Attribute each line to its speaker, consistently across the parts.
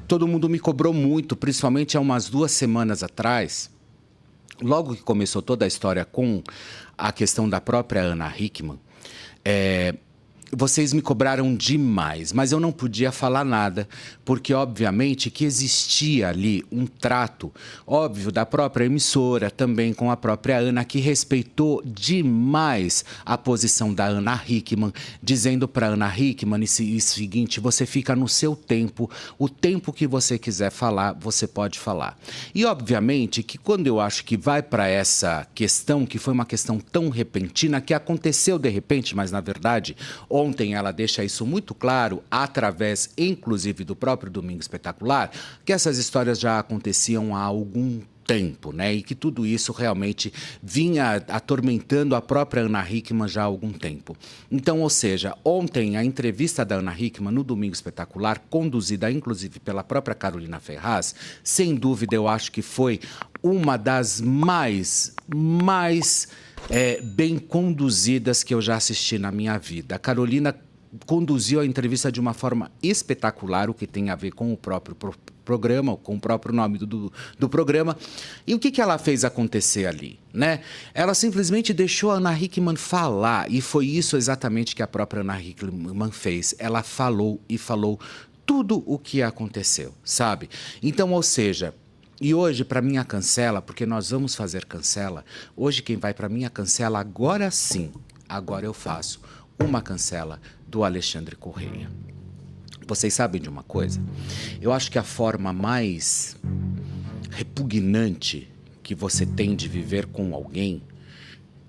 Speaker 1: todo mundo me cobrou muito, principalmente há umas 2 semanas atrás, logo que começou toda a história com a questão da própria Ana Hickman. Vocês me cobraram demais, mas eu não podia falar nada, porque obviamente que existia ali um trato, óbvio, da própria emissora, também com a própria Ana, que respeitou demais a posição da Ana Hickman, dizendo para Ana Hickman o seguinte: você fica no seu tempo, o tempo que você quiser falar, você pode falar. E obviamente que quando eu acho que vai para essa questão, que foi uma questão tão repentina, que aconteceu de repente, mas na verdade... Ontem ela deixa isso muito claro, através, inclusive, do próprio Domingo Espetacular, que essas histórias já aconteciam há algum tempo, né? E que tudo isso realmente vinha atormentando a própria Ana Hickman já há algum tempo. Então, ou seja, ontem a entrevista da Ana Hickman no Domingo Espetacular, conduzida inclusive pela própria Carolina Ferraz, sem dúvida eu acho que foi uma das mais bem conduzidas que eu já assisti na minha vida. A Carolina conduziu a entrevista de uma forma espetacular, o que tem a ver com o próprio programa, com o próprio nome do programa. E o que ela fez acontecer ali, né? Ela simplesmente deixou a Ana Hickman falar, e foi isso exatamente que a própria Ana Hickman fez. Ela falou e falou tudo o que aconteceu, sabe? Então, ou seja... E hoje, para minha cancela, porque nós vamos fazer cancela, hoje quem vai para minha cancela, agora sim, agora eu faço uma cancela do Alexandre Correia. Vocês sabem de uma coisa? Eu acho que a forma mais repugnante que você tem de viver com alguém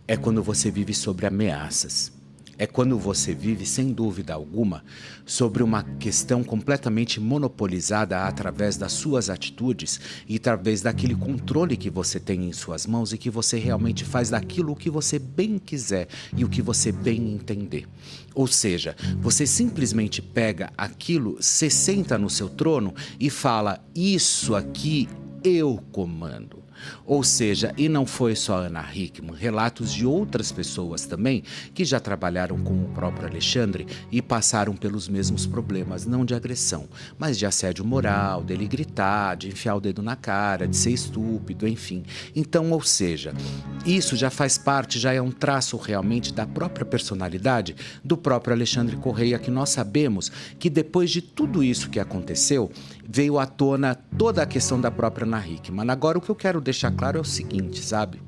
Speaker 1: é quando você vive sobre ameaças. É quando você vive, sem dúvida alguma, sobre uma questão completamente monopolizada através das suas atitudes e através daquele controle que você tem em suas mãos e que você realmente faz daquilo o que você bem quiser e o que você bem entender. Ou seja, você simplesmente pega aquilo, se senta no seu trono e fala: isso aqui eu comando. Ou seja, e não foi só a Ana Hickman, relatos de outras pessoas também que já trabalharam com o próprio Alexandre e passaram pelos mesmos problemas, não de agressão, mas de assédio moral, dele gritar, de enfiar o dedo na cara, de ser estúpido, enfim. Então, ou seja, isso já faz parte, já é um traço realmente da própria personalidade do próprio Alexandre Correia, que nós sabemos que depois de tudo isso que aconteceu, veio à tona toda a questão da própria Ana Hickman. Agora, o que eu quero deixar claro é o seguinte, sabe?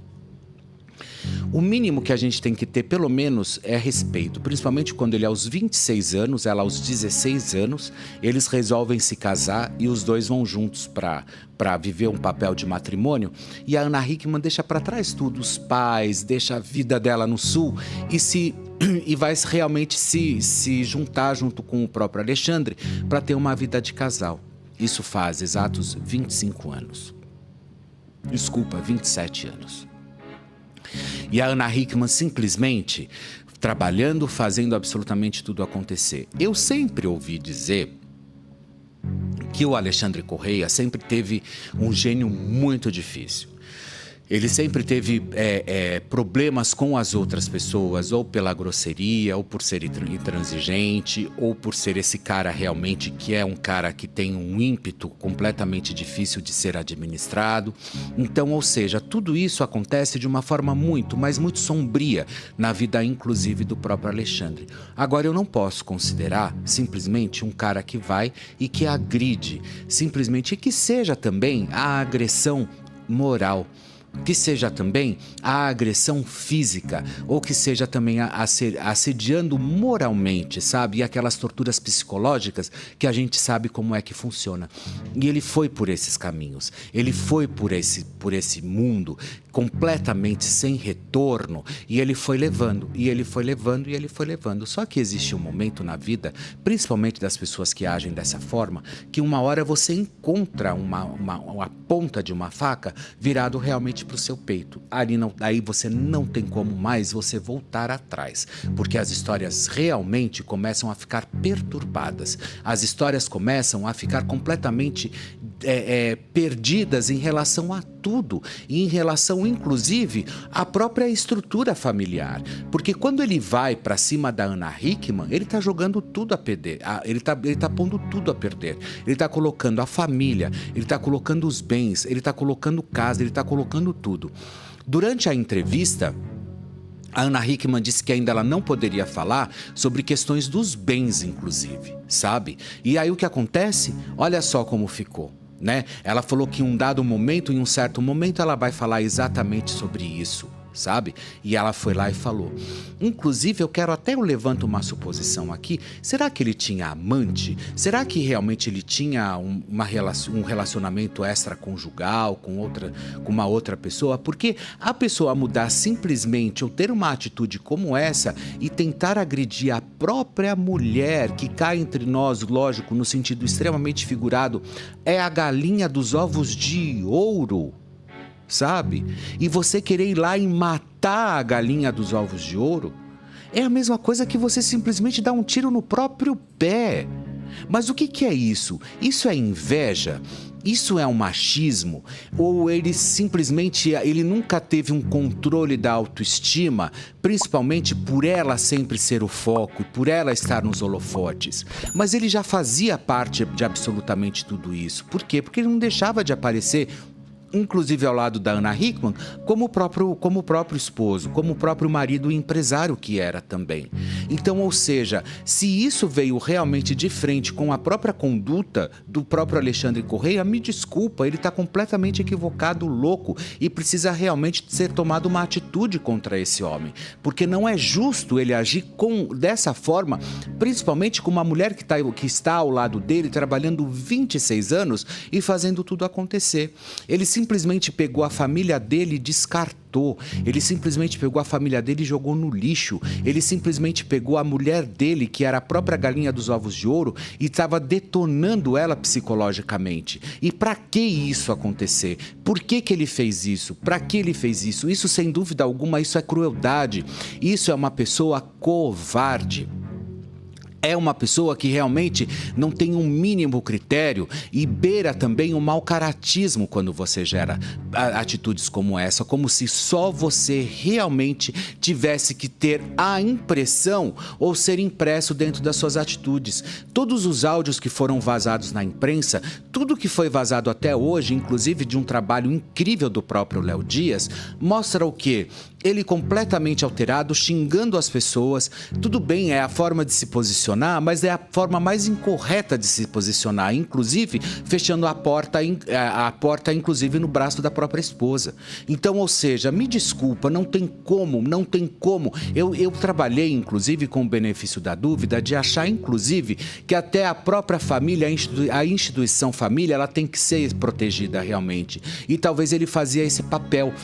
Speaker 1: O mínimo que a gente tem que ter, pelo menos, é respeito. Principalmente quando ele aos 26 anos, ela aos 16 anos, eles resolvem se casar e os dois vão juntos para viver um papel de matrimônio. E a Ana Hickman deixa para trás tudo, os pais, deixa a vida dela no sul e vai realmente se juntar junto com o próprio Alexandre para ter uma vida de casal. Isso faz exatos 25 anos. Desculpa, 27 anos. E a Ana Hickman simplesmente trabalhando, fazendo absolutamente tudo acontecer. Eu sempre ouvi dizer que o Alexandre Correia sempre teve um gênio muito difícil. Ele sempre teve problemas com as outras pessoas, ou pela grosseria, ou por ser intransigente, ou por ser esse cara realmente que é um cara que tem um ímpeto completamente difícil de ser administrado. Então, ou seja, tudo isso acontece de uma forma muito, mas muito sombria na vida, inclusive, do próprio Alexandre. Agora, eu não posso considerar simplesmente um cara que vai e que agride, simplesmente, e que seja também a agressão moral, que seja também a agressão física, ou que seja também assediando moralmente, sabe? E aquelas torturas psicológicas que a gente sabe como é que funciona. E ele foi por esses caminhos, ele foi por esse mundo completamente sem retorno, e ele foi levando, e ele foi levando, e ele foi levando. Só que existe um momento na vida, principalmente das pessoas que agem dessa forma, que uma hora você encontra uma ponta de uma faca virado realmente para o seu peito. Aí você não tem como mais você voltar atrás, porque as histórias realmente começam a ficar perturbadas. As histórias começam a ficar completamente perdidas em relação a tudo, e em relação, inclusive, à própria estrutura familiar. Porque quando ele vai para cima da Ana Hickman, ele está jogando tudo a perder, ele tá pondo tudo a perder. Ele está colocando a família, ele está colocando os bens, ele está colocando casa, ele está colocando tudo. Durante a entrevista, a Ana Hickman disse que ainda ela não poderia falar sobre questões dos bens, inclusive, sabe? E aí o que acontece? Olha só como ficou, né? Ela falou que em um certo momento, ela vai falar exatamente sobre isso, sabe? E ela foi lá e falou. Inclusive, eu levanto uma suposição aqui. Será que ele tinha amante? Será que realmente ele tinha um relacionamento extraconjugal com uma outra pessoa? Porque a pessoa mudar simplesmente ou ter uma atitude como essa e tentar agredir a própria mulher, que cai entre nós, lógico, no sentido extremamente figurado, é a galinha dos ovos de ouro, sabe? E você querer ir lá e matar a galinha dos ovos de ouro é a mesma coisa que você simplesmente dar um tiro no próprio pé. Mas o que é isso? Isso é inveja? Isso é um machismo? Ou ele simplesmente nunca teve um controle da autoestima, principalmente por ela sempre ser o foco, por ela estar nos holofotes? Mas ele já fazia parte de absolutamente tudo isso. Por quê? Porque ele não deixava de aparecer, inclusive ao lado da Ana Hickman, como o próprio esposo, como o próprio marido e empresário que era também. Então, ou seja, se isso veio realmente de frente com a própria conduta do próprio Alexandre Correia, me desculpa, ele está completamente equivocado, louco, e precisa realmente ser tomada uma atitude contra esse homem, porque não é justo ele agir dessa forma, principalmente com uma mulher que está ao lado dele, trabalhando 26 anos e fazendo tudo acontecer. Ele simplesmente pegou a família dele e descartou. Ele simplesmente pegou a família dele e jogou no lixo. Ele simplesmente pegou a mulher dele, que era a própria galinha dos ovos de ouro, e estava detonando ela psicologicamente. E para que isso acontecer? Por que ele fez isso? Para que ele fez isso? Isso, sem dúvida alguma, isso é crueldade. Isso é uma pessoa covarde. É uma pessoa que realmente não tem um mínimo critério e beira também o mau caratismo quando você gera atitudes como essa, como se só você realmente tivesse que ter a impressão ou ser impresso dentro das suas atitudes. Todos os áudios que foram vazados na imprensa, tudo que foi vazado até hoje, inclusive de um trabalho incrível do próprio Léo Dias, mostra o quê? Ele completamente alterado, xingando as pessoas. Tudo bem, é a forma de se posicionar, mas é a forma mais incorreta de se posicionar, inclusive fechando a porta inclusive no braço da própria esposa. Então, ou seja, me desculpa, não tem como. Eu trabalhei, inclusive, com o benefício da dúvida, de achar, inclusive, que até a própria família, a instituição família, ela tem que ser protegida realmente. E talvez ele fazia esse papel,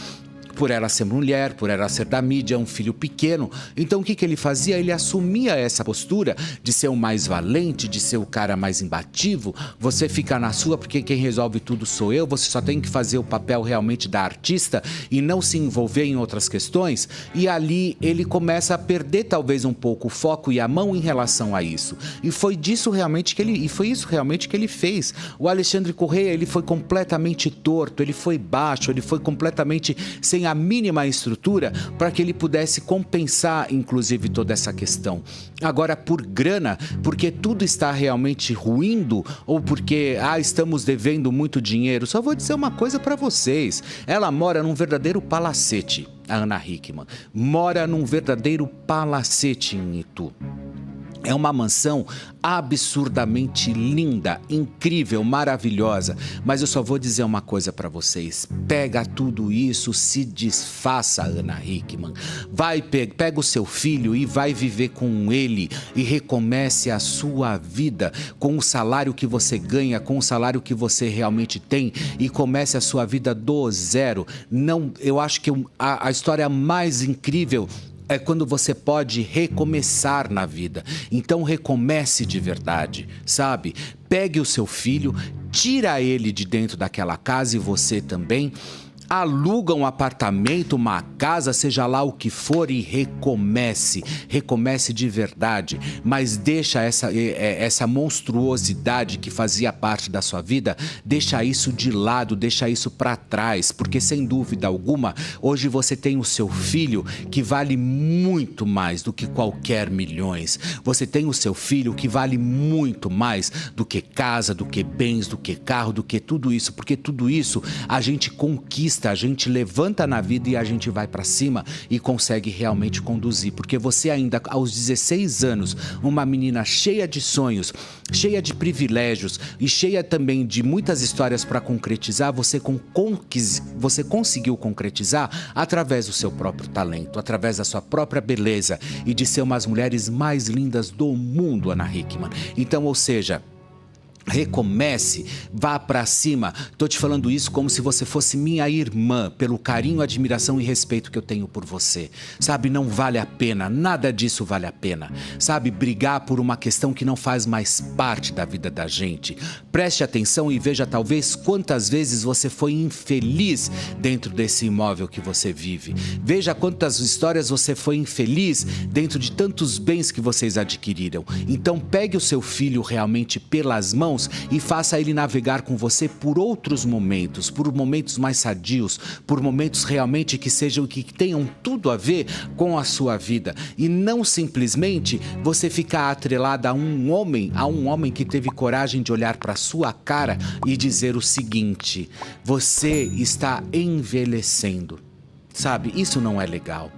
Speaker 1: por ela ser mulher, por ela ser da mídia, um filho pequeno. Então o que ele fazia? Ele assumia essa postura de ser o mais valente, de ser o cara mais imbatível. Você fica na sua porque quem resolve tudo sou eu, você só tem que fazer o papel realmente da artista e não se envolver em outras questões. E ali ele começa a perder talvez um pouco o foco e a mão em relação a isso. E foi isso realmente que ele fez. O Alexandre Correia, ele foi completamente torto, ele foi baixo, ele foi completamente sem a mínima estrutura para que ele pudesse compensar, inclusive, toda essa questão. Agora, por grana, porque tudo está realmente ruindo, ou porque estamos devendo muito dinheiro, só vou dizer uma coisa para vocês: ela mora num verdadeiro palacete, a Ana Hickman mora num verdadeiro palacete em Itu. É uma mansão absurdamente linda, incrível, maravilhosa. Mas eu só vou dizer uma coisa para vocês: pega tudo isso, se desfaça, Ana Hickman. Pega o seu filho e vai viver com ele e recomece a sua vida com o salário que você ganha, com o salário que você realmente tem, e comece a sua vida do zero. Não, eu acho que a história mais incrível é quando você pode recomeçar na vida. Então recomece de verdade, sabe? Pegue o seu filho, tira ele de dentro daquela casa, e você também, Aluga um apartamento, uma casa, seja lá o que for, e recomece. Recomece de verdade, mas deixa essa monstruosidade que fazia parte da sua vida, deixa isso de lado, deixa isso para trás, porque sem dúvida alguma, hoje você tem o seu filho que vale muito mais do que qualquer milhões. Você tem o seu filho que vale muito mais do que casa, do que bens, do que carro, do que tudo isso, porque tudo isso a gente conquista, a gente levanta na vida e a gente vai para cima e consegue realmente conduzir, porque você ainda aos 16 anos, uma menina cheia de sonhos, cheia de privilégios e cheia também de muitas histórias para concretizar, você conseguiu concretizar através do seu próprio talento, através da sua própria beleza e de ser umas mulheres mais lindas do mundo, Ana Hickman. Então, ou seja, recomece, vá pra cima. Tô te falando isso como se você fosse minha irmã, pelo carinho, admiração e respeito que eu tenho por você. Sabe, não vale a pena, nada disso vale a pena. Sabe, brigar por uma questão que não faz mais parte da vida da gente. Preste atenção e veja talvez quantas vezes você foi infeliz dentro desse imóvel que você vive. Veja quantas histórias você foi infeliz dentro de tantos bens que vocês adquiriram. Então pegue o seu filho realmente pelas mãos e faça ele navegar com você por outros momentos, por momentos mais sadios, por momentos realmente que tenham tudo a ver com a sua vida, e não simplesmente você ficar atrelada a um homem que teve coragem de olhar para sua cara e dizer o seguinte: você está envelhecendo. Sabe, isso não é legal.